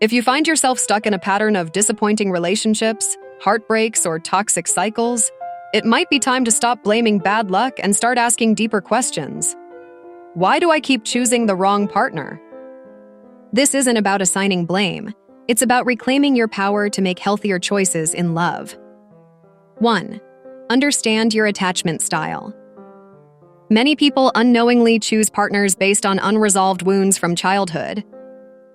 If you find yourself stuck in a pattern of disappointing relationships, heartbreaks, or toxic cycles, it might be time to stop blaming bad luck and start asking deeper questions. Why do I keep choosing the wrong partner? This isn't about assigning blame. It's about reclaiming your power to make healthier choices in love. 1. Understand your attachment style. Many people unknowingly choose partners based on unresolved wounds from childhood.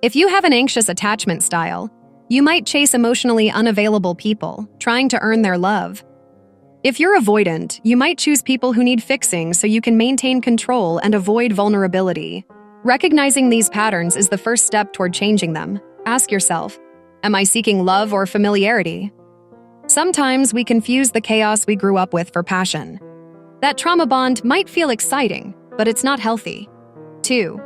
If you have an anxious attachment style, you might chase emotionally unavailable people, trying to earn their love. If you're avoidant, you might choose people who need fixing so you can maintain control and avoid vulnerability. Recognizing these patterns is the first step toward changing them. Ask yourself, am I seeking love or familiarity? Sometimes we confuse the chaos we grew up with for passion. That trauma bond might feel exciting, but it's not healthy. 2.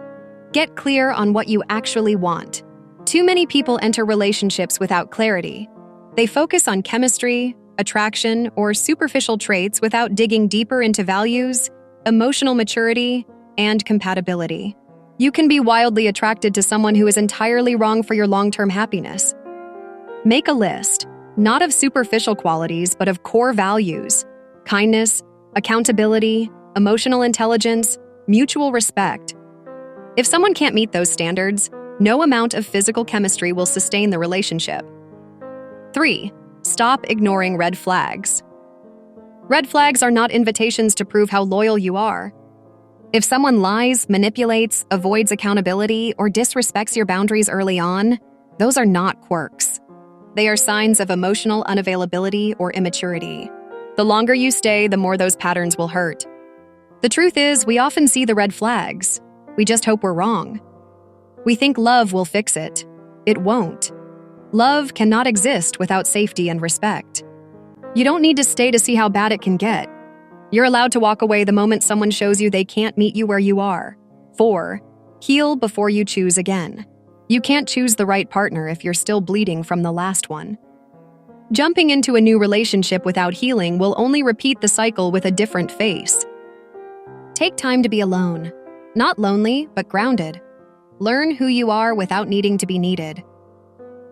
Get clear on what you actually want. Too many people enter relationships without clarity. They focus on chemistry, attraction, or superficial traits without digging deeper into values, emotional maturity, and compatibility. You can be wildly attracted to someone who is entirely wrong for your long-term happiness. Make a list, not of superficial qualities, but of core values: kindness, accountability, emotional intelligence, mutual respect. If someone can't meet those standards, no amount of physical chemistry will sustain the relationship. 3. Stop ignoring red flags. Red flags are not invitations to prove how loyal you are. If someone lies, manipulates, avoids accountability, or disrespects your boundaries early on, those are not quirks. They are signs of emotional unavailability or immaturity. The longer you stay, the more those patterns will hurt. The truth is, we often see the red flags. We just hope we're wrong. We think love will fix it. It won't. Love cannot exist without safety and respect. You don't need to stay to see how bad it can get. You're allowed to walk away the moment someone shows you they can't meet you where you are. 4. Heal before you choose again. You can't choose the right partner if you're still bleeding from the last one. Jumping into a new relationship without healing will only repeat the cycle with a different face. Take time to be alone. Not lonely, but grounded. Learn who you are without needing to be needed.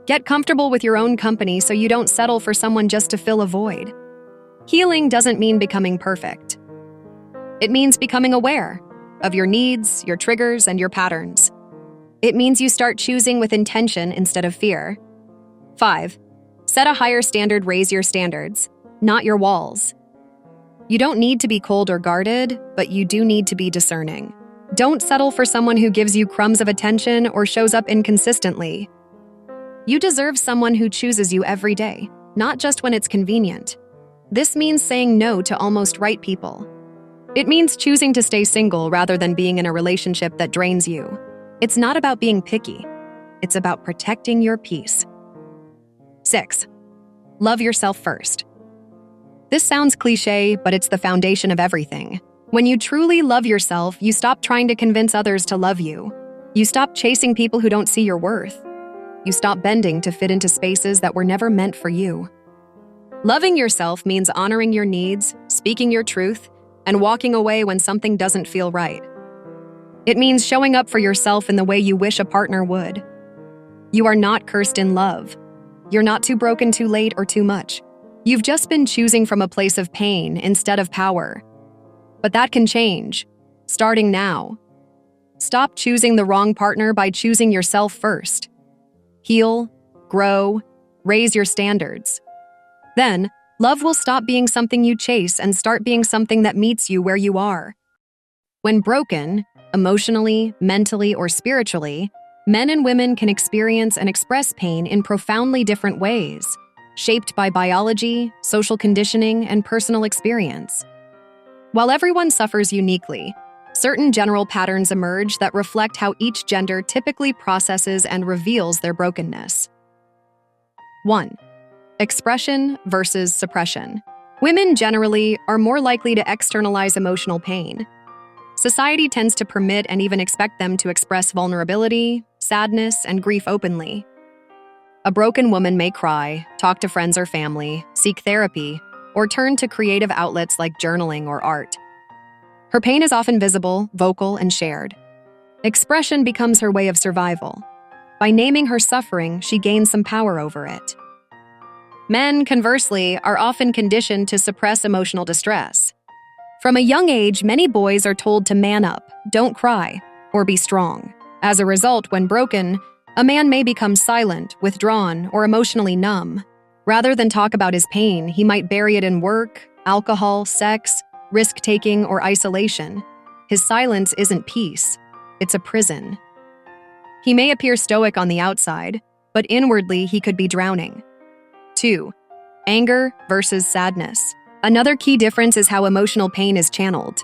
Get comfortable with your own company so you don't settle for someone just to fill a void. Healing doesn't mean becoming perfect. It means becoming aware of your needs, your triggers, and your patterns. It means you start choosing with intention instead of fear. 5. Set a higher standard, raise your standards, not your walls. You don't need to be cold or guarded, but you do need to be discerning. Don't settle for someone who gives you crumbs of attention or shows up inconsistently. You deserve someone who chooses you every day, not just when it's convenient. This means saying no to almost right people. It means choosing to stay single rather than being in a relationship that drains you. It's not about being picky. It's about protecting your peace. 6. Love yourself first. This sounds cliché, but it's the foundation of everything. When you truly love yourself, you stop trying to convince others to love you. You stop chasing people who don't see your worth. You stop bending to fit into spaces that were never meant for you. Loving yourself means honoring your needs, speaking your truth, and walking away when something doesn't feel right. It means showing up for yourself in the way you wish a partner would. You are not cursed in love. You're not too broken, too late, or too much. You've just been choosing from a place of pain instead of power. But that can change, starting now. Stop choosing the wrong partner by choosing yourself first. Heal, grow, raise your standards. Then, love will stop being something you chase and start being something that meets you where you are. When broken, emotionally, mentally, or spiritually, men and women can experience and express pain in profoundly different ways, shaped by biology, social conditioning, and personal experience. While everyone suffers uniquely, certain general patterns emerge that reflect how each gender typically processes and reveals their brokenness. 1. Expression versus suppression. Women generally are more likely to externalize emotional pain. Society tends to permit and even expect them to express vulnerability, sadness, and grief openly. A broken woman may cry, talk to friends or family, seek therapy, or turn to creative outlets like journaling or art. Her pain is often visible, vocal, and shared. Expression becomes her way of survival. By naming her suffering, she gains some power over it. Men, conversely, are often conditioned to suppress emotional distress. From a young age, many boys are told to man up, don't cry, or be strong. As a result, when broken, a man may become silent, withdrawn, or emotionally numb. Rather than talk about his pain, he might bury it in work, alcohol, sex, risk-taking, or isolation. His silence isn't peace, it's a prison. He may appear stoic on the outside, but inwardly he could be drowning. 2. Anger versus sadness. Another key difference is how emotional pain is channeled.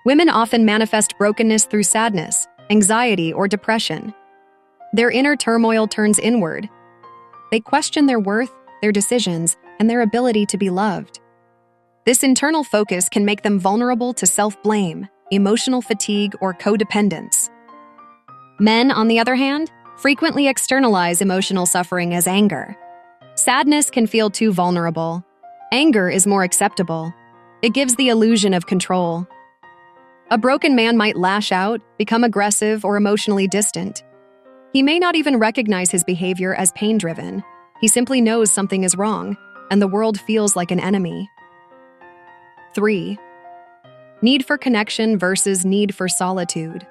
Women often manifest brokenness through sadness, anxiety, or depression. Their inner turmoil turns inward. They question their worth, their decisions, and their ability to be loved. This internal focus can make them vulnerable to self-blame, emotional fatigue, or codependence. Men, on the other hand, frequently externalize emotional suffering as anger. Sadness can feel too vulnerable. Anger is more acceptable. It gives the illusion of control. A broken man might lash out, become aggressive, or emotionally distant. He may not even recognize his behavior as pain-driven. He simply knows something is wrong, and the world feels like an enemy. 3. Need for connection versus need for solitude.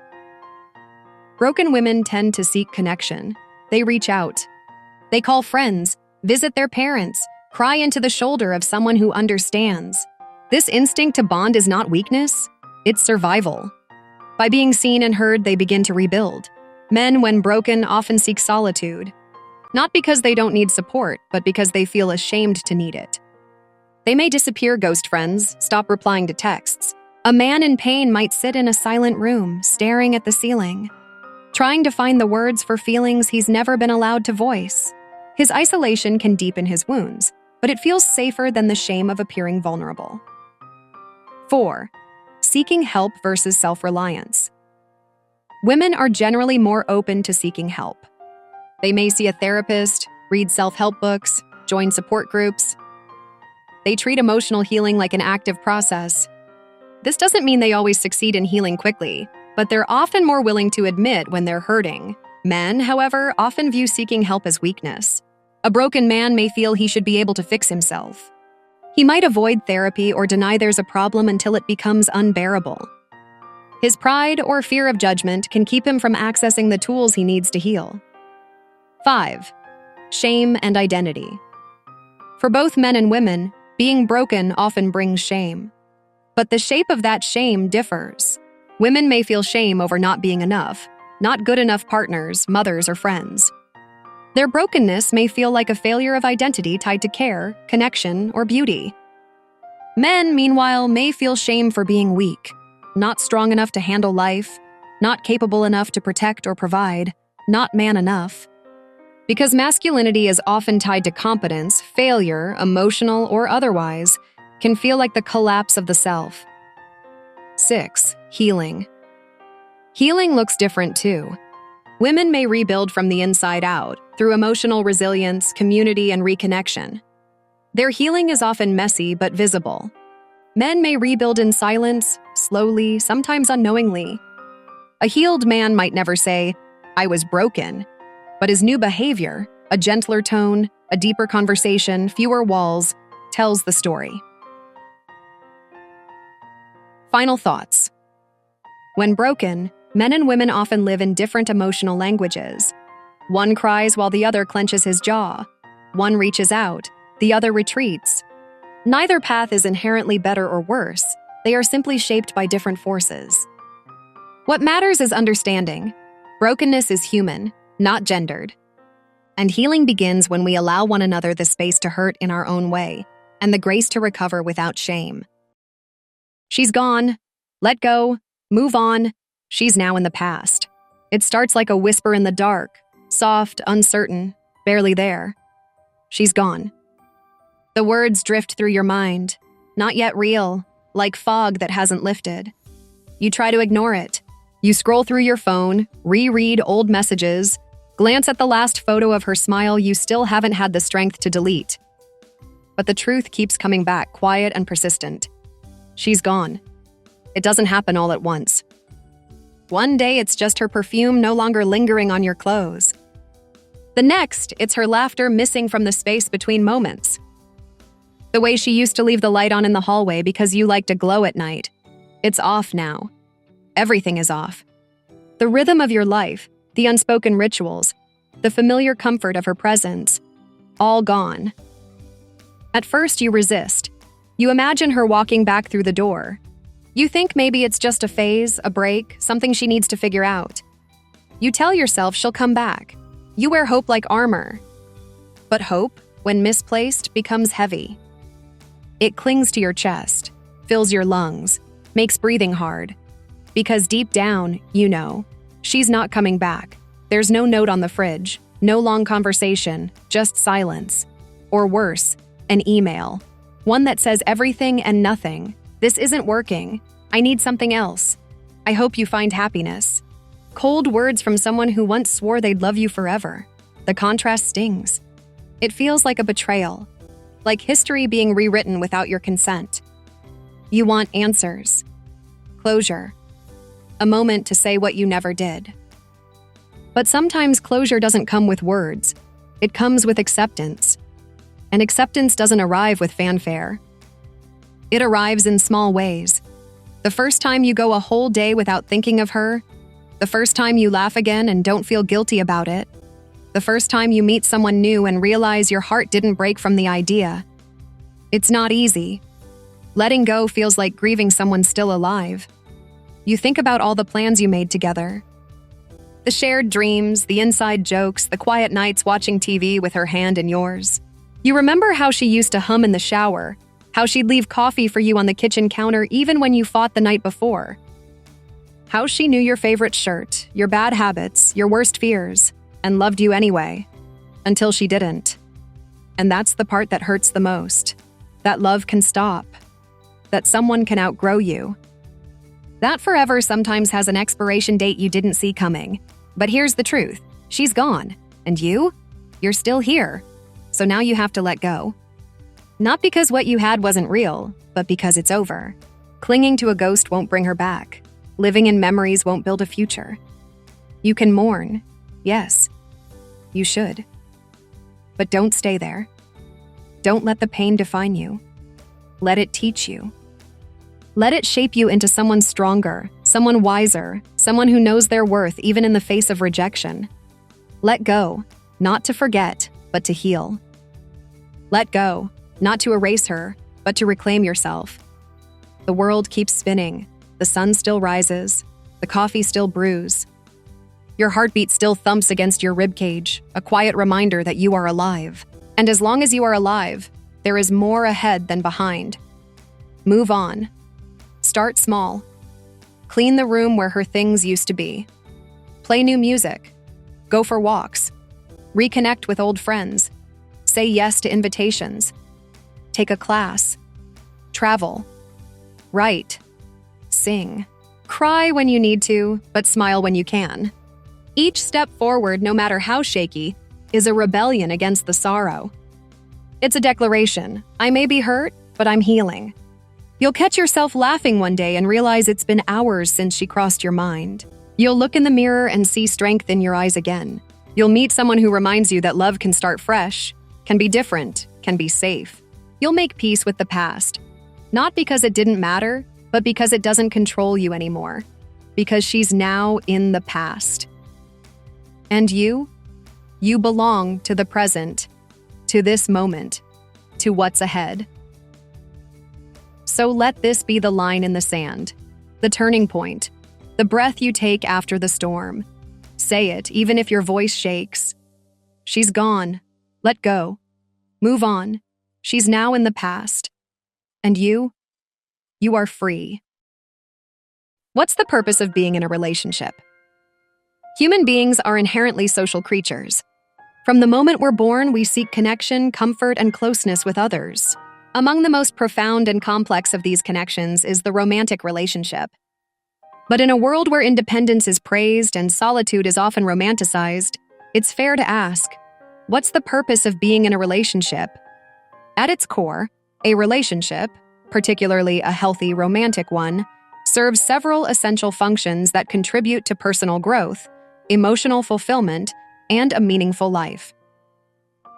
Broken women tend to seek connection. They reach out. They call friends, visit their parents, cry into the shoulder of someone who understands. This instinct to bond is not weakness, it's survival. By being seen and heard, they begin to rebuild. Men, when broken, often seek solitude. Not because they don't need support, but because they feel ashamed to need it. They may disappear ghost friends, stop replying to texts. A man in pain might sit in a silent room, staring at the ceiling, trying to find the words for feelings he's never been allowed to voice. His isolation can deepen his wounds, but it feels safer than the shame of appearing vulnerable. 4. Seeking help versus self-reliance. Women are generally more open to seeking help. They may see a therapist, read self-help books, join support groups. They treat emotional healing like an active process. This doesn't mean they always succeed in healing quickly, but they're often more willing to admit when they're hurting. Men, however, often view seeking help as weakness. A broken man may feel he should be able to fix himself. He might avoid therapy or deny there's a problem until it becomes unbearable. His pride or fear of judgment can keep him from accessing the tools he needs to heal. 5. Shame and identity. For both men and women, being broken often brings shame. But the shape of that shame differs. Women may feel shame over not being enough, not good enough partners, mothers, or friends. Their brokenness may feel like a failure of identity tied to care, connection, or beauty. Men, meanwhile, may feel shame for being weak, not strong enough to handle life, not capable enough to protect or provide, not man enough. Because masculinity is often tied to competence, failure, emotional or otherwise, can feel like the collapse of the self. 6. Healing. Healing looks different too. Women may rebuild from the inside out through emotional resilience, community, and reconnection. Their healing is often messy but visible. Men may rebuild in silence, slowly, sometimes unknowingly. A healed man might never say, "I was broken," but his new behavior, a gentler tone, a deeper conversation, fewer walls, tells the story. Final thoughts. When broken, men and women often live in different emotional languages. One cries while the other clenches his jaw. One reaches out, the other retreats. Neither path is inherently better or worse. They are simply shaped by different forces. What matters is understanding. Brokenness is human, not gendered. And healing begins when we allow one another the space to hurt in our own way and the grace to recover without shame. She's gone. Let go. Move on. She's now in the past. It starts like a whisper in the dark, soft, uncertain, barely there. She's gone. The words drift through your mind, not yet real, like fog that hasn't lifted. You try to ignore it. You scroll through your phone, reread old messages, glance at the last photo of her smile you still haven't had the strength to delete. But the truth keeps coming back, quiet and persistent. She's gone. It doesn't happen all at once. One day it's just her perfume no longer lingering on your clothes. The next, it's her laughter missing from the space between moments. The way she used to leave the light on in the hallway because you like to glow at night. It's off now. Everything is off. The rhythm of your life, the unspoken rituals, the familiar comfort of her presence, all gone. At first, you resist. You imagine her walking back through the door. You think maybe it's just a phase, a break, something she needs to figure out. You tell yourself she'll come back. You wear hope like armor. But hope, when misplaced, becomes heavy. It clings to your chest, fills your lungs, makes breathing hard. Because deep down, you know, she's not coming back. There's no note on the fridge, no long conversation, just silence. Or worse, an email. One that says everything and nothing. This isn't working. I need something else. I hope you find happiness. Cold words from someone who once swore they'd love you forever. The contrast stings. It feels like a betrayal, like history being rewritten without your consent. You want answers, closure, a moment to say what you never did. But sometimes closure doesn't come with words. It comes with acceptance. And acceptance doesn't arrive with fanfare. It arrives in small ways. The first time you go a whole day without thinking of her, the first time you laugh again and don't feel guilty about it, the first time you meet someone new and realize your heart didn't break from the idea. It's not easy. Letting go feels like grieving someone still alive. You think about all the plans you made together. The shared dreams, the inside jokes, the quiet nights watching TV with her hand in yours. You remember how she used to hum in the shower, how she'd leave coffee for you on the kitchen counter even when you fought the night before. How she knew your favorite shirt, your bad habits, your worst fears, and loved you anyway, until she didn't. And that's the part that hurts the most. That love can stop. That someone can outgrow you. That forever sometimes has an expiration date you didn't see coming. But here's the truth. She's gone. And you? You're still here. So now you have to let go. Not because what you had wasn't real, but because it's over. Clinging to a ghost won't bring her back. Living in memories won't build a future. You can mourn. Yes, you should. But don't stay there. Don't let the pain define you. Let it teach you. Let it shape you into someone stronger, someone wiser, someone who knows their worth even in the face of rejection. Let go, not to forget, but to heal. Let go, not to erase her, but to reclaim yourself. The world keeps spinning. The sun still rises. The coffee still brews. Your heartbeat still thumps against your ribcage, a quiet reminder that you are alive. And as long as you are alive, there is more ahead than behind. Move on. Start small. Clean the room where her things used to be. Play new music. Go for walks. Reconnect with old friends. Say yes to invitations. Take a class. Travel. Write. Sing. Cry when you need to, but smile when you can. Each step forward, no matter how shaky, is a rebellion against the sorrow. It's a declaration. I may be hurt, but I'm healing. You'll catch yourself laughing one day and realize it's been hours since she crossed your mind. You'll look in the mirror and see strength in your eyes again. You'll meet someone who reminds you that love can start fresh, can be different, can be safe. You'll make peace with the past. Not because it didn't matter, but because it doesn't control you anymore. Because she's now in the past. And you? You belong to the present, to this moment, to what's ahead. So let this be the line in the sand, the turning point, the breath you take after the storm. Say it, even if your voice shakes. She's gone. Let go. Move on. She's now in the past. And you? You are free. What's the purpose of being in a relationship? Human beings are inherently social creatures. From the moment we're born, we seek connection, comfort, and closeness with others. Among the most profound and complex of these connections is the romantic relationship. But in a world where independence is praised and solitude is often romanticized, it's fair to ask, what's the purpose of being in a relationship? At its core, a relationship, particularly a healthy romantic one, serves several essential functions that contribute to personal growth, emotional fulfillment, and a meaningful life.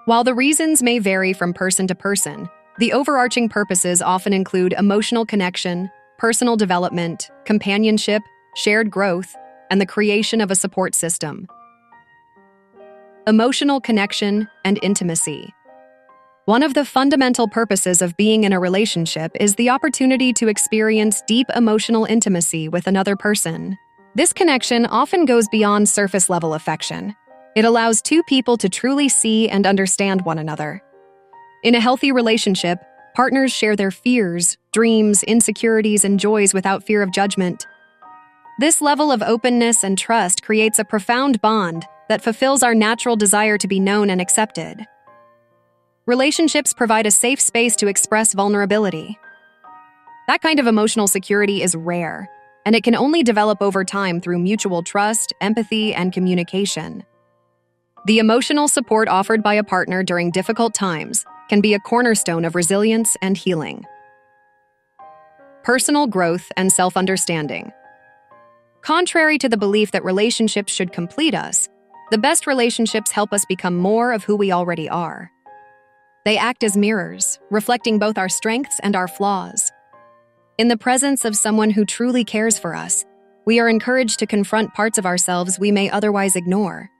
While the reasons may vary from person to person, the overarching purposes often include emotional connection, personal development, companionship, shared growth, and the creation of a support system. Emotional connection and intimacy. One of the fundamental purposes of being in a relationship is the opportunity to experience deep emotional intimacy with another person. This connection often goes beyond surface-level affection. It allows two people to truly see and understand one another. In a healthy relationship, partners share their fears, dreams, insecurities, and joys without fear of judgment. This level of openness and trust creates a profound bond that fulfills our natural desire to be known and accepted. Relationships provide a safe space to express vulnerability. That kind of emotional security is rare, and it can only develop over time through mutual trust, empathy, and communication. The emotional support offered by a partner during difficult times can be a cornerstone of resilience and healing. Personal growth and self-understanding. Contrary to the belief that relationships should complete us, the best relationships help us become more of who we already are. They act as mirrors, reflecting both our strengths and our flaws. In the presence of someone who truly cares for us, we are encouraged to confront parts of ourselves we may otherwise ignore.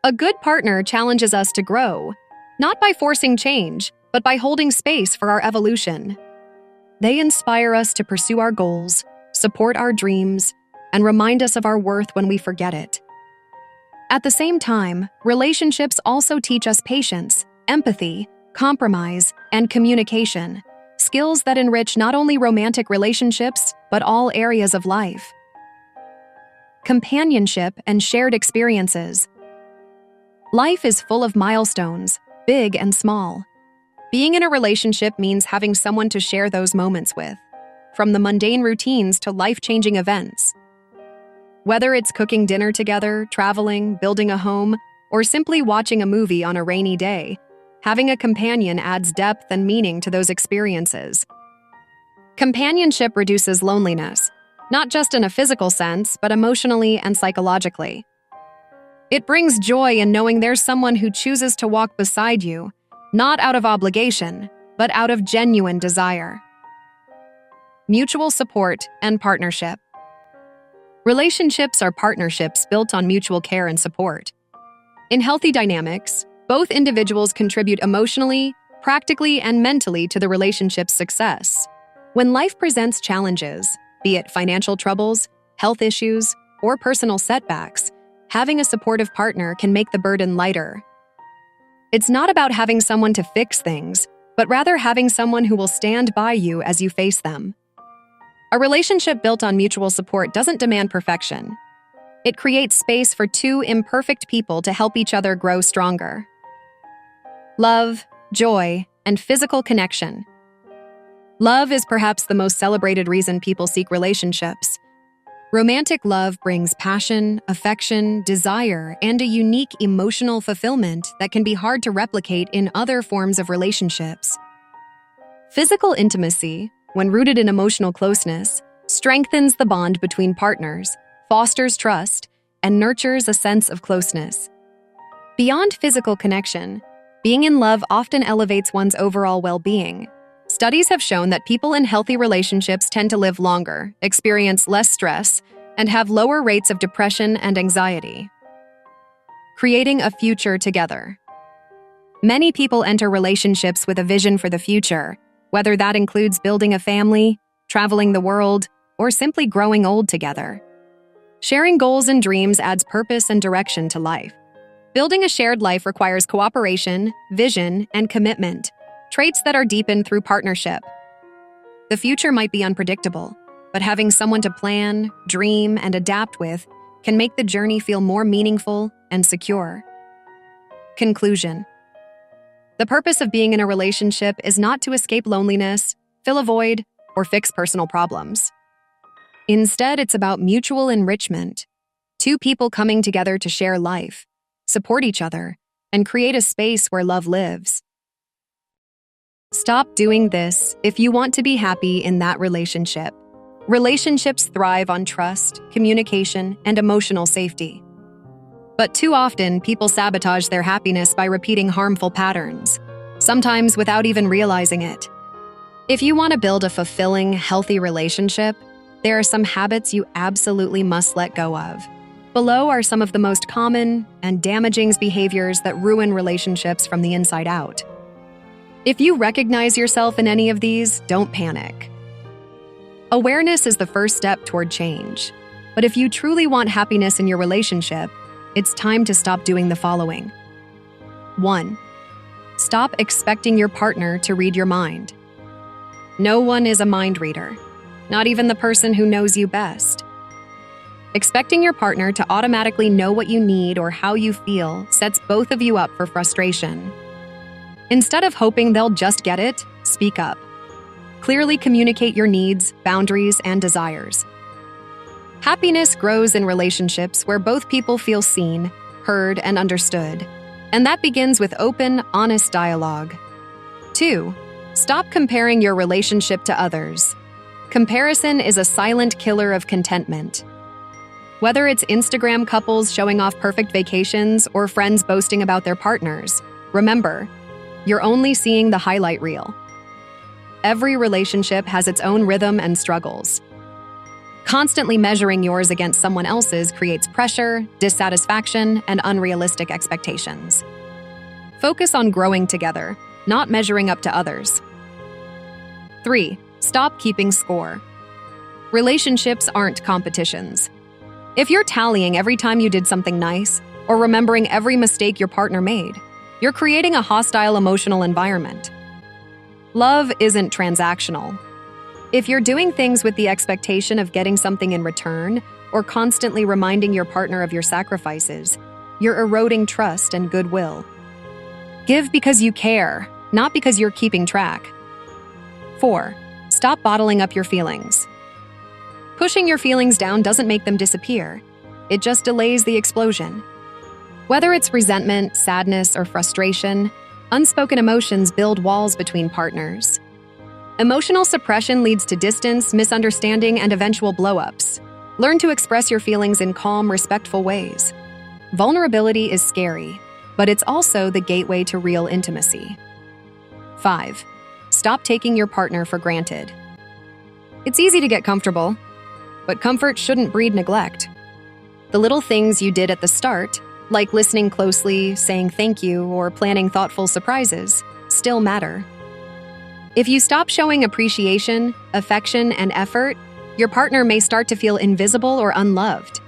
A good partner challenges us to grow, not by forcing change, but by holding space for our evolution. They inspire us to pursue our goals, support our dreams, and remind us of our worth when we forget it. At the same time, relationships also teach us patience, empathy, compromise, and communication, skills that enrich not only romantic relationships, but all areas of life. Companionship and shared experiences. Life is full of milestones, big and small. Being in a relationship means having someone to share those moments with, from the mundane routines to life-changing events. Whether it's cooking dinner together, traveling, building a home, or simply watching a movie on a rainy day, having a companion adds depth and meaning to those experiences. Companionship reduces loneliness, not just in a physical sense, but emotionally and psychologically. It brings joy in knowing there's someone who chooses to walk beside you, not out of obligation, but out of genuine desire. Mutual support and partnership. Relationships are partnerships built on mutual care and support. In healthy dynamics, both individuals contribute emotionally, practically, and mentally to the relationship's success. When life presents challenges, be it financial troubles, health issues, or personal setbacks, having a supportive partner can make the burden lighter. It's not about having someone to fix things, but rather having someone who will stand by you as you face them. A relationship built on mutual support doesn't demand perfection. It creates space for two imperfect people to help each other grow stronger. Love, joy, and physical connection. Love is perhaps the most celebrated reason people seek relationships. Romantic love brings passion, affection, desire, and a unique emotional fulfillment that can be hard to replicate in other forms of relationships. Physical intimacy, when rooted in emotional closeness, strengthens the bond between partners, fosters trust, and nurtures a sense of closeness. Beyond physical connection, being in love often elevates one's overall well-being. Studies have shown that people in healthy relationships tend to live longer, experience less stress, and have lower rates of depression and anxiety. Creating a future together. Many people enter relationships with a vision for the future, whether that includes building a family, traveling the world, or simply growing old together. Sharing goals and dreams adds purpose and direction to life. Building a shared life requires cooperation, vision, and commitment, traits that are deepened through partnership. The future might be unpredictable, but having someone to plan, dream, and adapt with can make the journey feel more meaningful and secure. Conclusion. The purpose of being in a relationship is not to escape loneliness, fill a void, or fix personal problems. Instead, it's about mutual enrichment, two people coming together to share life, support each other, and create a space where love lives. Stop doing this if you want to be happy in that relationship. Relationships thrive on trust, communication, and emotional safety. But too often, people sabotage their happiness by repeating harmful patterns, sometimes without even realizing it. If you want to build a fulfilling, healthy relationship, there are some habits you absolutely must let go of. Below are some of the most common and damaging behaviors that ruin relationships from the inside out. If you recognize yourself in any of these, don't panic. Awareness is the first step toward change. But if you truly want happiness in your relationship, it's time to stop doing the following. 1. Stop expecting your partner to read your mind. No one is a mind reader, not even the person who knows you best. Expecting your partner to automatically know what you need or how you feel sets both of you up for frustration. Instead of hoping they'll just get it, speak up. Clearly communicate your needs, boundaries, and desires. Happiness grows in relationships where both people feel seen, heard, and understood. And that begins with open, honest dialogue. 2. Stop comparing your relationship to others. Comparison is a silent killer of contentment. Whether it's Instagram couples showing off perfect vacations or friends boasting about their partners, remember, you're only seeing the highlight reel. Every relationship has its own rhythm and struggles. Constantly measuring yours against someone else's creates pressure, dissatisfaction, and unrealistic expectations. Focus on growing together, not measuring up to others. 3. Stop keeping score. Relationships aren't competitions. If you're tallying every time you did something nice, or remembering every mistake your partner made, you're creating a hostile emotional environment. Love isn't transactional. If you're doing things with the expectation of getting something in return, or constantly reminding your partner of your sacrifices, you're eroding trust and goodwill. Give because you care, not because you're keeping track. 4. Stop bottling up your feelings. Pushing your feelings down doesn't make them disappear. It just delays the explosion. Whether it's resentment, sadness, or frustration, unspoken emotions build walls between partners. Emotional suppression leads to distance, misunderstanding, and eventual blow-ups. Learn to express your feelings in calm, respectful ways. Vulnerability is scary, but it's also the gateway to real intimacy. 5. Stop taking your partner for granted. It's easy to get comfortable, but comfort shouldn't breed neglect. The little things you did at the start, like listening closely, saying thank you, or planning thoughtful surprises, still matter. If you stop showing appreciation, affection, and effort, your partner may start to feel invisible or unloved.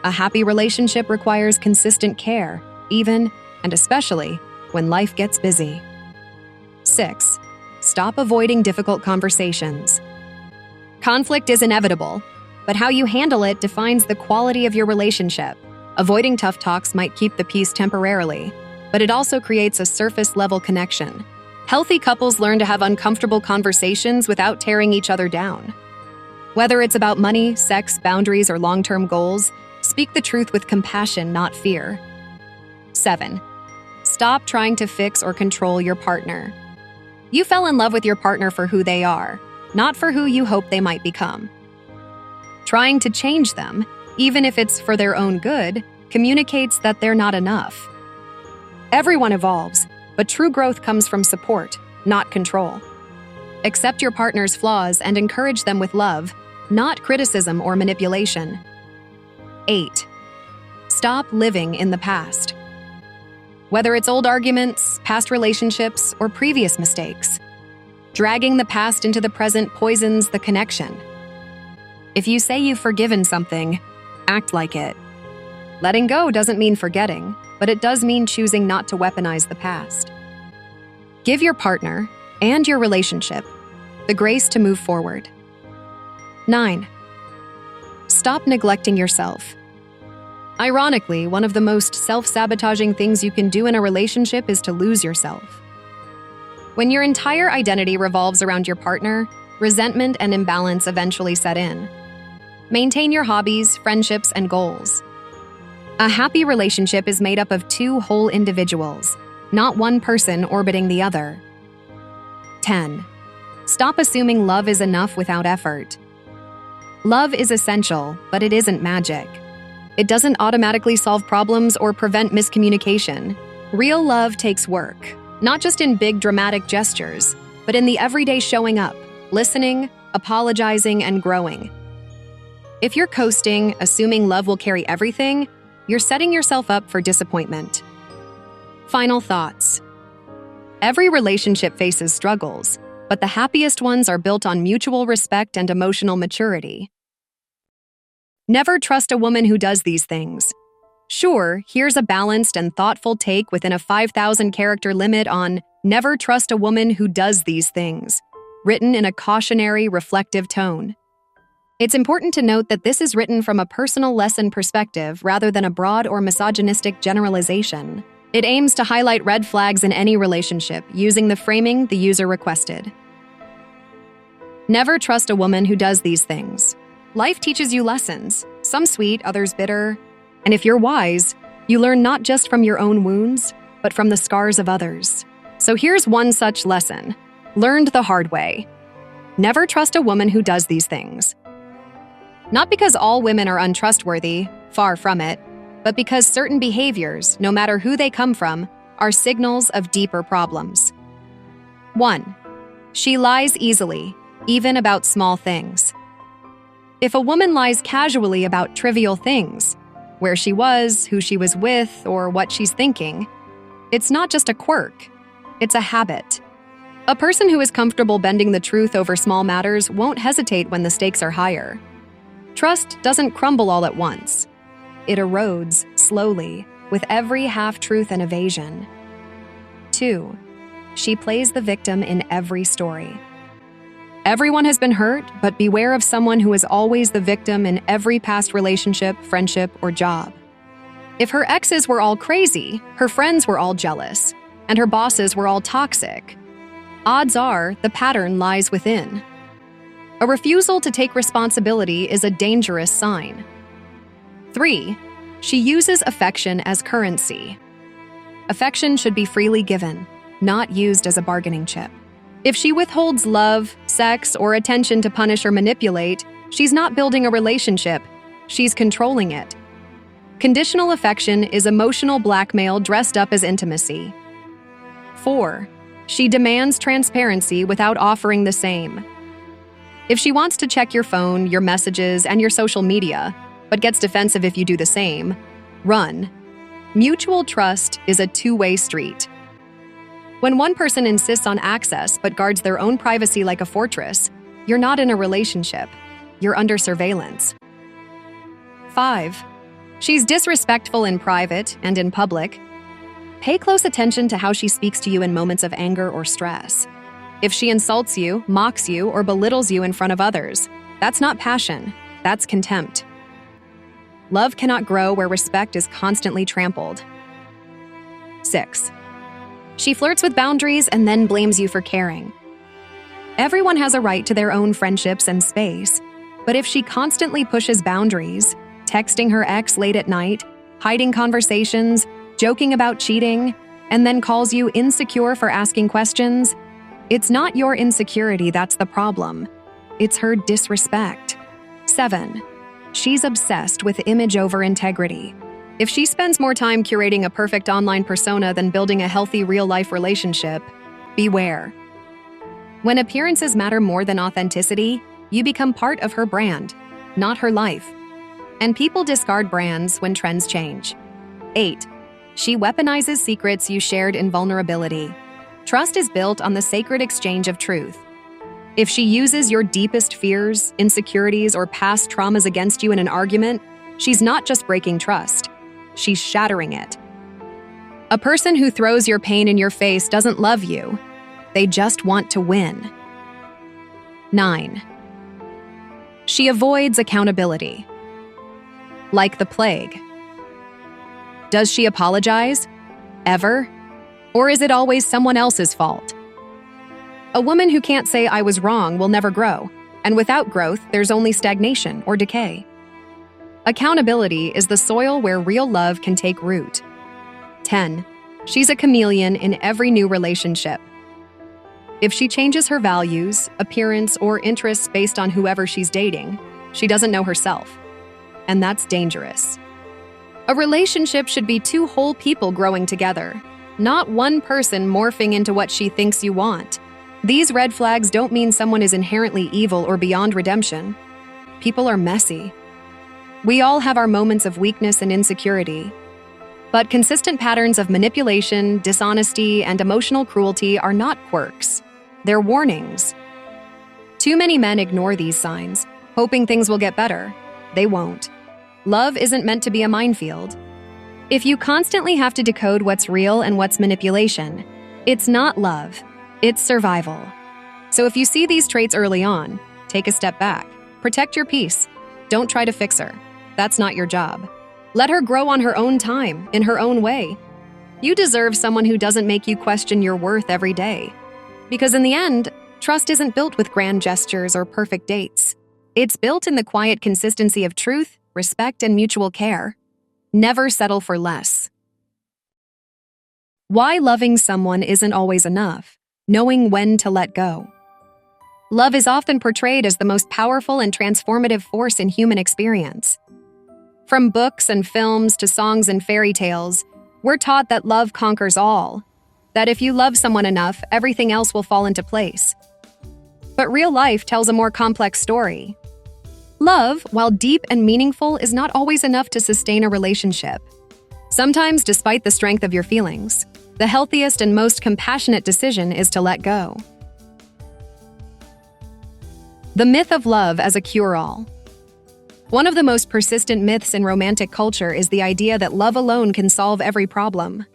A happy relationship requires consistent care, even and especially when life gets busy. 6. Stop avoiding difficult conversations. Conflict is inevitable, but how you handle it defines the quality of your relationship. Avoiding tough talks might keep the peace temporarily, but it also creates a surface-level connection. Healthy couples learn to have uncomfortable conversations without tearing each other down. Whether it's about money, sex, boundaries, or long-term goals, speak the truth with compassion, not fear. 7. Stop trying to fix or control your partner. You fell in love with your partner for who they are, not for who you hope they might become. Trying to change them, even if it's for their own good, communicates that they're not enough. Everyone evolves, but true growth comes from support, not control. Accept your partner's flaws and encourage them with love, not criticism or manipulation. 8. Stop living in the past. Whether it's old arguments, past relationships, or previous mistakes, dragging the past into the present poisons the connection. If you say you've forgiven something, act like it. Letting go doesn't mean forgetting, but it does mean choosing not to weaponize the past. Give your partner and your relationship the grace to move forward. 9. Stop neglecting yourself. Ironically, one of the most self-sabotaging things you can do in a relationship is to lose yourself. When your entire identity revolves around your partner, resentment and imbalance eventually set in. Maintain your hobbies, friendships, and goals. A happy relationship is made up of two whole individuals, not one person orbiting the other. 10. Stop assuming love is enough without effort. Love is essential, but it isn't magic. It doesn't automatically solve problems or prevent miscommunication. Real love takes work, not just in big dramatic gestures, but in the everyday showing up, listening, apologizing, and growing. If you're coasting, assuming love will carry everything, you're setting yourself up for disappointment. Final thoughts. Every relationship faces struggles, but the happiest ones are built on mutual respect and emotional maturity. Never trust a woman who does these things. Sure, here's a balanced and thoughtful take within a 5,000-character limit on Never Trust a Woman Who Does These Things, written in a cautionary, reflective tone. It's important to note that this is written from a personal lesson perspective rather than a broad or misogynistic generalization. It aims to highlight red flags in any relationship using the framing the user requested. Never trust a woman who does these things. Life teaches you lessons, some sweet, others bitter. And if you're wise, you learn not just from your own wounds, but from the scars of others. So here's one such lesson, learned the hard way. Never trust a woman who does these things. Not because all women are untrustworthy, far from it, but because certain behaviors, no matter who they come from, are signals of deeper problems. 1. She lies easily, even about small things. If a woman lies casually about trivial things, where she was, who she was with, or what she's thinking, it's not just a quirk, it's a habit. A person who is comfortable bending the truth over small matters won't hesitate when the stakes are higher. Trust doesn't crumble all at once. It erodes slowly, with every half-truth and evasion. 2. She plays the victim in every story. Everyone has been hurt, but beware of someone who is always the victim in every past relationship, friendship, or job. If her exes were all crazy, her friends were all jealous, and her bosses were all toxic, odds are the pattern lies within. A refusal to take responsibility is a dangerous sign. 3. She uses affection as currency. Affection should be freely given, not used as a bargaining chip. If she withholds love, sex, or attention to punish or manipulate, she's not building a relationship, she's controlling it. Conditional affection is emotional blackmail dressed up as intimacy. 4. She demands transparency without offering the same. If she wants to check your phone, your messages, and your social media, but gets defensive if you do the same, run. Mutual trust is a two-way street. When one person insists on access but guards their own privacy like a fortress, you're not in a relationship. You're under surveillance. 5. She's disrespectful in private and in public. Pay close attention to how she speaks to you in moments of anger or stress. If she insults you, mocks you, or belittles you in front of others, that's not passion, that's contempt. Love cannot grow where respect is constantly trampled. 6. She flirts with boundaries and then blames you for caring. Everyone has a right to their own friendships and space, but if she constantly pushes boundaries, texting her ex late at night, hiding conversations, joking about cheating, and then calls you insecure for asking questions, it's not your insecurity that's the problem. It's her disrespect. 7. She's obsessed with image over integrity. If she spends more time curating a perfect online persona than building a healthy real-life relationship, beware. When appearances matter more than authenticity, you become part of her brand, not her life. And people discard brands when trends change. 8. She weaponizes secrets you shared in vulnerability. Trust is built on the sacred exchange of truth. If she uses your deepest fears, insecurities, or past traumas against you in an argument, she's not just breaking trust. She's shattering it. A person who throws your pain in your face doesn't love you. They just want to win. 9. She avoids accountability. Like the plague. Does she apologize? Ever? Or is it always someone else's fault? A woman who can't say I was wrong will never grow, and without growth, there's only stagnation or decay. Accountability is the soil where real love can take root. 10. She's a chameleon in every new relationship. If she changes her values, appearance, or interests based on whoever she's dating, she doesn't know herself. And that's dangerous. A relationship should be two whole people growing together, not one person morphing into what she thinks you want. These red flags don't mean someone is inherently evil or beyond redemption. People are messy. We all have our moments of weakness and insecurity. But consistent patterns of manipulation, dishonesty, and emotional cruelty are not quirks. They're warnings. Too many men ignore these signs, hoping things will get better. They won't. Love isn't meant to be a minefield. If you constantly have to decode what's real and what's manipulation, it's not love, it's survival. So if you see these traits early on, take a step back. Protect your peace. Don't try to fix her. That's not your job. Let her grow on her own time, in her own way. You deserve someone who doesn't make you question your worth every day. Because in the end, trust isn't built with grand gestures or perfect dates. It's built in the quiet consistency of truth, respect, and mutual care. Never settle for less. Why loving someone isn't always enough. Knowing when to let go. Love is often portrayed as the most powerful and transformative force in human experience. From books and films to songs and fairy tales, we're taught that love conquers all, that if you love someone enough, everything else will fall into place. But real life tells a more complex story. Love, while deep and meaningful, is not always enough to sustain a relationship. Sometimes, despite the strength of your feelings, the healthiest and most compassionate decision is to let go. The myth of love as a cure-all. One of the most persistent myths in romantic culture is the idea that love alone can solve every problem.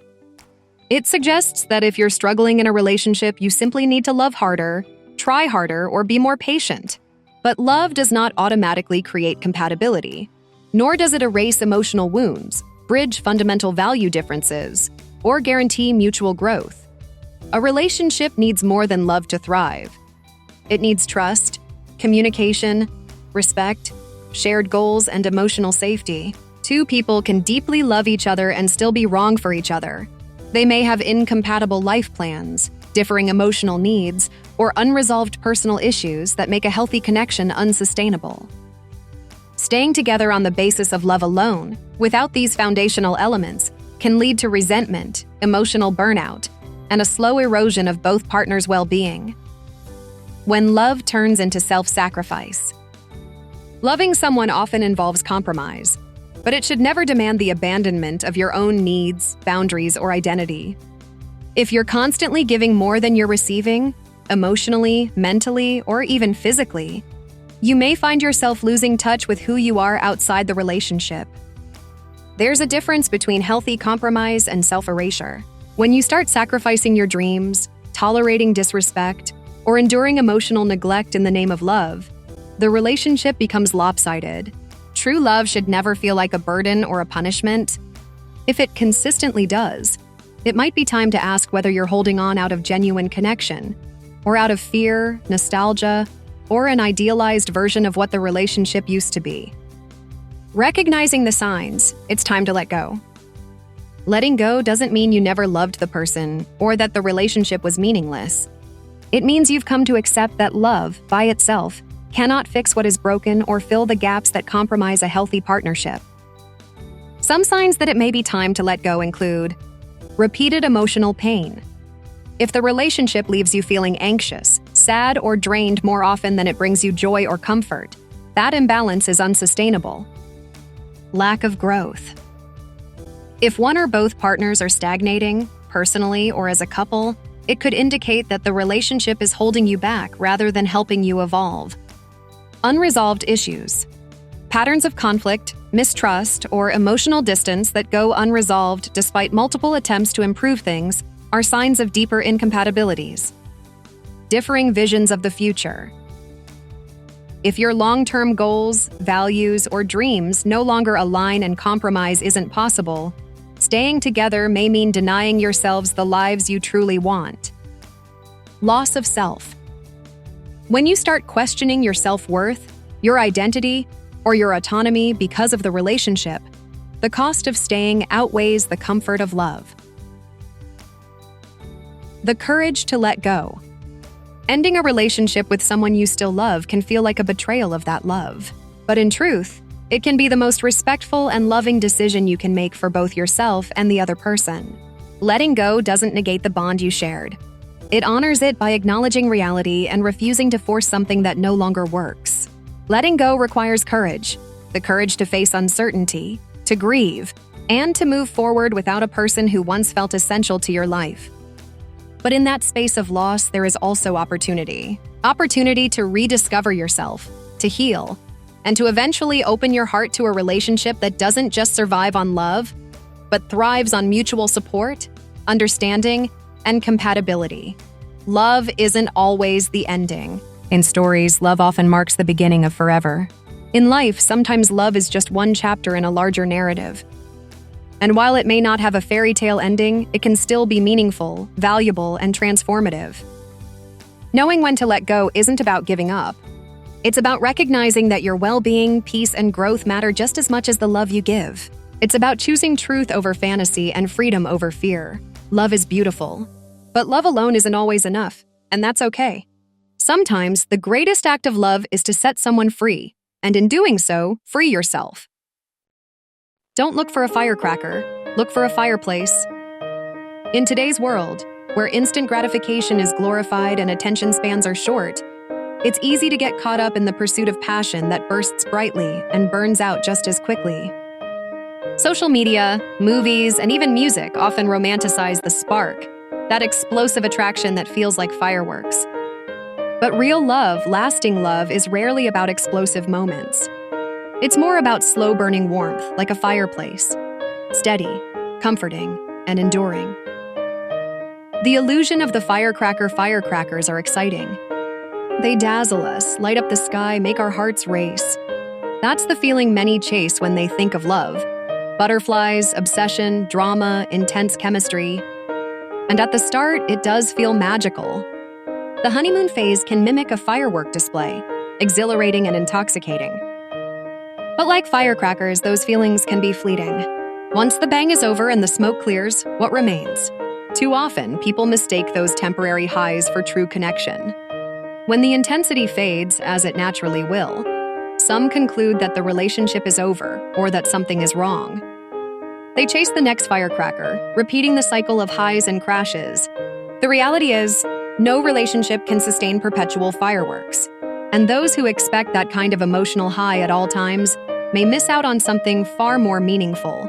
It suggests that if you're struggling in a relationship, you simply need to love harder, try harder, or be more patient. But love does not automatically create compatibility, nor does it erase emotional wounds, bridge fundamental value differences, or guarantee mutual growth. A relationship needs more than love to thrive. It needs trust, communication, respect, shared goals, and emotional safety. Two people can deeply love each other and still be wrong for each other. They may have incompatible life plans, differing emotional needs, or unresolved personal issues that make a healthy connection unsustainable. Staying together on the basis of love alone, without these foundational elements, can lead to resentment, emotional burnout, and a slow erosion of both partners' well-being. When love turns into self-sacrifice. Loving someone often involves compromise, but it should never demand the abandonment of your own needs, boundaries, or identity. If you're constantly giving more than you're receiving, emotionally, mentally, or even physically, you may find yourself losing touch with who you are outside the relationship. There's a difference between healthy compromise and self-erasure. When you start sacrificing your dreams, tolerating disrespect, or enduring emotional neglect in the name of love, the relationship becomes lopsided. True love should never feel like a burden or a punishment. If it consistently does, it might be time to ask whether you're holding on out of genuine connection, or out of fear, nostalgia, or an idealized version of what the relationship used to be. Recognizing the signs, it's time to let go. Letting go doesn't mean you never loved the person or that the relationship was meaningless. It means you've come to accept that love, by itself, cannot fix what is broken or fill the gaps that compromise a healthy partnership. Some signs that it may be time to let go include repeated emotional pain. If the relationship leaves you feeling anxious, sad, or drained more often than it brings you joy or comfort, that imbalance is unsustainable. Lack of growth. If one or both partners are stagnating, personally or as a couple, it could indicate that the relationship is holding you back rather than helping you evolve. Unresolved issues. Patterns of conflict, mistrust, or emotional distance that go unresolved despite multiple attempts to improve things are signs of deeper incompatibilities. Differing visions of the future. If your long-term goals, values, or dreams no longer align and compromise isn't possible, staying together may mean denying yourselves the lives you truly want. Loss of self. When you start questioning your self-worth, your identity, or your autonomy because of the relationship, the cost of staying outweighs the comfort of love. The courage to let go. Ending a relationship with someone you still love can feel like a betrayal of that love. But in truth, It can be the most respectful and loving decision you can make for both yourself and the other person. Letting go doesn't negate the bond you shared. It honors it by acknowledging reality and refusing to force something that no longer works. Letting go requires courage, the courage to face uncertainty, to grieve, and to move forward without a person who once felt essential to your life. But in that space of loss, there is also opportunity. Opportunity to rediscover yourself, to heal, and to eventually open your heart to a relationship that doesn't just survive on love, but thrives on mutual support, understanding, and compatibility. Love isn't always the ending. In stories, love often marks the beginning of forever. In life, sometimes love is just one chapter in a larger narrative. And while it may not have a fairy tale ending, it can still be meaningful, valuable, and transformative. Knowing when to let go isn't about giving up. It's about recognizing that your well-being, peace, and growth matter just as much as the love you give. It's about choosing truth over fantasy and freedom over fear. Love is beautiful, but love alone isn't always enough, and that's okay. Sometimes, the greatest act of love is to set someone free, and in doing so, free yourself. Don't look for a firecracker, look for a fireplace. In today's world, where instant gratification is glorified and attention spans are short, it's easy to get caught up in the pursuit of passion that bursts brightly and burns out just as quickly. Social media, movies, and even music often romanticize the spark, that explosive attraction that feels like fireworks. But real love, lasting love, is rarely about explosive moments. It's more about slow-burning warmth, like a fireplace, steady, comforting, and enduring. The illusion of the firecrackers are exciting. They dazzle us, light up the sky, make our hearts race. That's the feeling many chase when they think of love. Butterflies, obsession, drama, intense chemistry. And at the start, it does feel magical. The honeymoon phase can mimic a firework display, exhilarating and intoxicating. But like firecrackers, those feelings can be fleeting. Once the bang is over and the smoke clears, what remains? Too often, people mistake those temporary highs for true connection. When the intensity fades, as it naturally will, some conclude that the relationship is over or that something is wrong. They chase the next firecracker, repeating the cycle of highs and crashes. The reality is, no relationship can sustain perpetual fireworks, and those who expect that kind of emotional high at all times may miss out on something far more meaningful.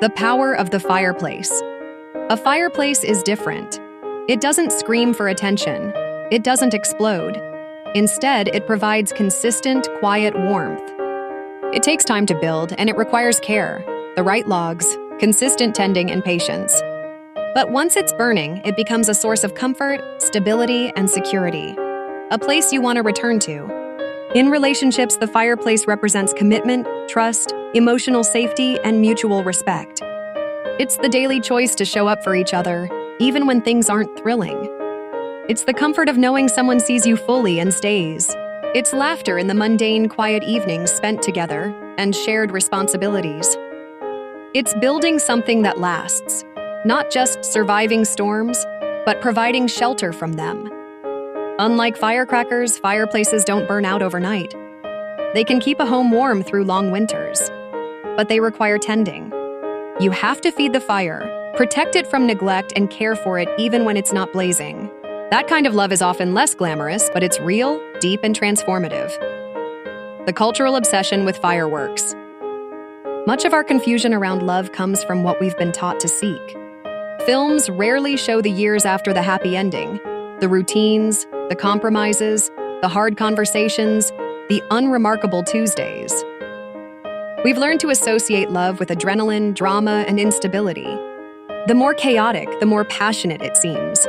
The power of the fireplace. A fireplace is different. It doesn't scream for attention. It doesn't explode. Instead, it provides consistent, quiet warmth. It takes time to build, and it requires care, the right logs, consistent tending, and patience. But once it's burning, it becomes a source of comfort, stability, and security. A place you want to return to. In relationships, the fireplace represents commitment, trust, emotional safety, and mutual respect. It's the daily choice to show up for each other, even when things aren't thrilling. It's the comfort of knowing someone sees you fully and stays. It's laughter in the mundane, quiet evenings spent together and shared responsibilities. It's building something that lasts, not just surviving storms, but providing shelter from them. Unlike firecrackers, fireplaces don't burn out overnight. They can keep a home warm through long winters, but they require tending. You have to feed the fire, protect it from neglect, and care for it even when it's not blazing. That kind of love is often less glamorous, but it's real, deep, and transformative. The cultural obsession with fireworks. Much of our confusion around love comes from what we've been taught to seek. Films rarely show the years after the happy ending, the routines, the compromises, the hard conversations, the unremarkable Tuesdays. We've learned to associate love with adrenaline, drama, and instability. The more chaotic, the more passionate it seems.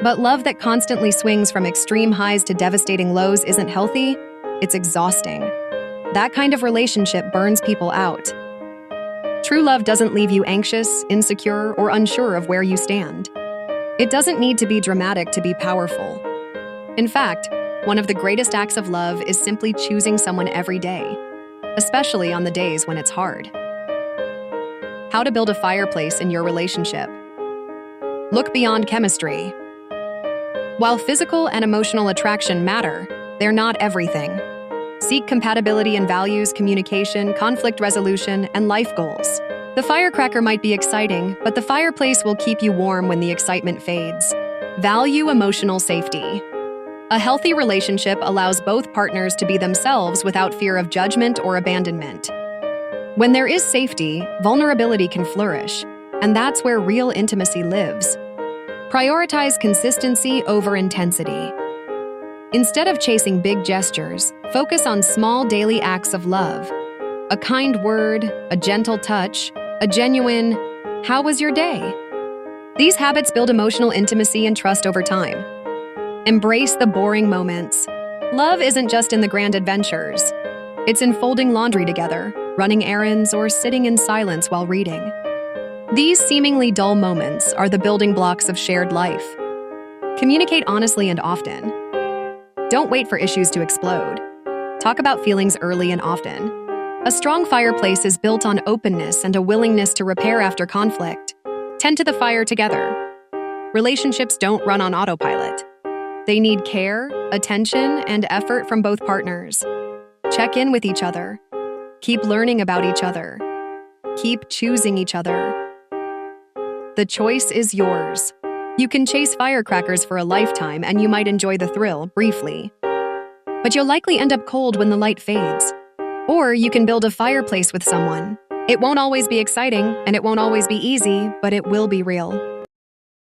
But love that constantly swings from extreme highs to devastating lows isn't healthy, it's exhausting. That kind of relationship burns people out. True love doesn't leave you anxious, insecure, or unsure of where you stand. It doesn't need to be dramatic to be powerful. In fact, one of the greatest acts of love is simply choosing someone every day, especially on the days when it's hard. How to build a fireplace in your relationship. Look beyond chemistry. While physical and emotional attraction matter, they're not everything. Seek compatibility in values, communication, conflict resolution, and life goals. The firecracker might be exciting, but the fireplace will keep you warm when the excitement fades. Value emotional safety. A healthy relationship allows both partners to be themselves without fear of judgment or abandonment. When there is safety, vulnerability can flourish, and that's where real intimacy lives. Prioritize consistency over intensity. Instead of chasing big gestures, focus on small daily acts of love. A kind word, a gentle touch, a genuine, "How was your day?" These habits build emotional intimacy and trust over time. Embrace the boring moments. Love isn't just in the grand adventures. It's in folding laundry together, running errands, or sitting in silence while reading. These seemingly dull moments are the building blocks of shared life. Communicate honestly and often. Don't wait for issues to explode. Talk about feelings early and often. A strong fireplace is built on openness and a willingness to repair after conflict. Tend to the fire together. Relationships don't run on autopilot. They need care, attention, and effort from both partners. Check in with each other. Keep learning about each other. Keep choosing each other. The choice is yours. You can chase firecrackers for a lifetime and you might enjoy the thrill briefly. But you'll likely end up cold when the light fades. Or you can build a fireplace with someone. It won't always be exciting and it won't always be easy, but it will be real.